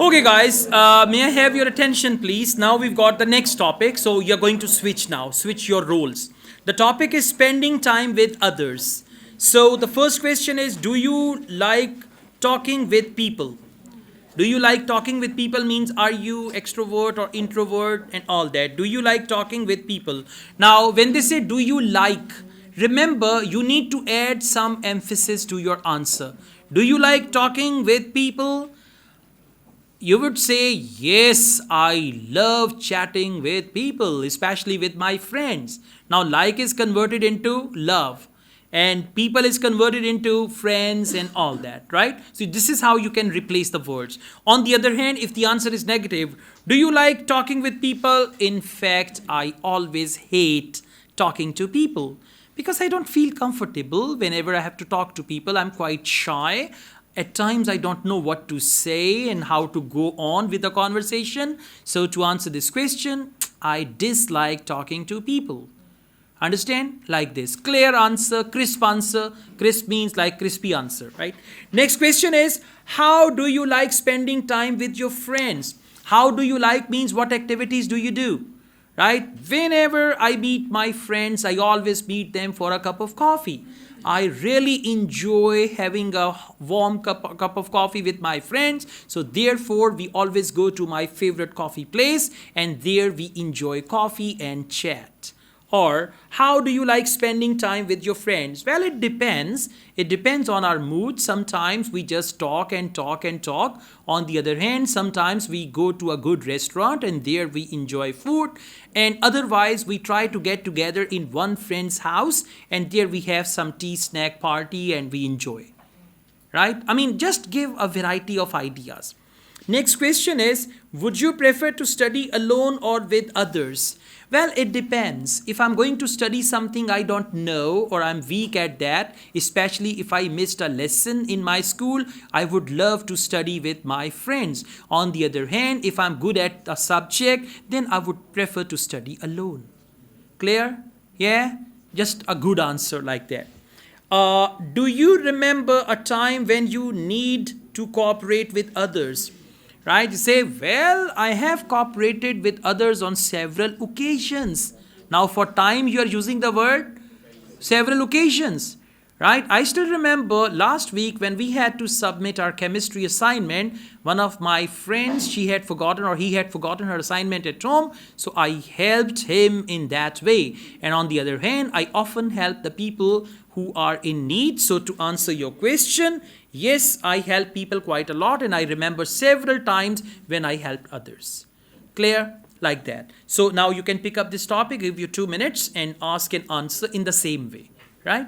Okay, guys, may I have your attention, please? Now we've got the next topic. So you're going to switch now, switch your roles. The topic is spending time with others. So the first question is, do you like talking with people? Do you like talking with people means are you extrovert or introvert and all that? Do you like talking with people? Now, when they say do you like, remember you need to add some emphasis to your answer. Do you like talking with people? You would say, yes, I love chatting with people, especially with my friends. Now, like is converted into love, and people is converted into friends and all that, right? So, this is how you can replace the words. On the other hand, if the answer is negative, do you like talking with people? In fact, I always hate talking to people because I don't feel comfortable whenever I have to talk to people. I'm quite shy. At times, I don't know what to say and how to go on with the conversation. So, to answer this question, I dislike talking to people. Understand? Like this. Clear answer, crisp answer. Crisp means like crispy answer, right? Next question is, how do you like spending time with your friends? How do you like means what activities do you do? Right? Whenever I meet my friends, I always meet them for a cup of coffee. I really enjoy having a warm cup of coffee with my friends. So therefore, we always go to my favorite coffee place and there we enjoy coffee and chat. Or how do you like spending time with your friends? Well, it depends. It depends on our mood. Sometimes we just talk and talk and talk. On the other hand, sometimes we go to a good restaurant and there we enjoy food. And otherwise, we try to get together in one friend's house and there we have some tea snack party and we enjoy. Right? I mean, just give a variety of ideas. Next question is, would you prefer to study alone or with others? Well, it depends. If I'm going to study something I don't know or I'm weak at that, especially if I missed a lesson in my school, I would love to study with my friends. On the other hand, if I'm good at a subject, then I would prefer to study alone. Clear? Yeah? Just a good answer like that. Do you remember a time when you need to cooperate with others? Right? You say, well, I have cooperated with others on several occasions. Now, for time, you are using the word several occasions. Right? I still remember last week when we had to submit our chemistry assignment, one of my friends, she had forgotten or he had forgotten her assignment at home. So I helped him in that way. And on the other hand, I often help the people who are in need. So to answer your question, yes, I help people quite a lot and I remember several times when I helped others. Clear? Like that. So now you can pick up this topic, give you 2 minutes and ask and answer in the same way. Right?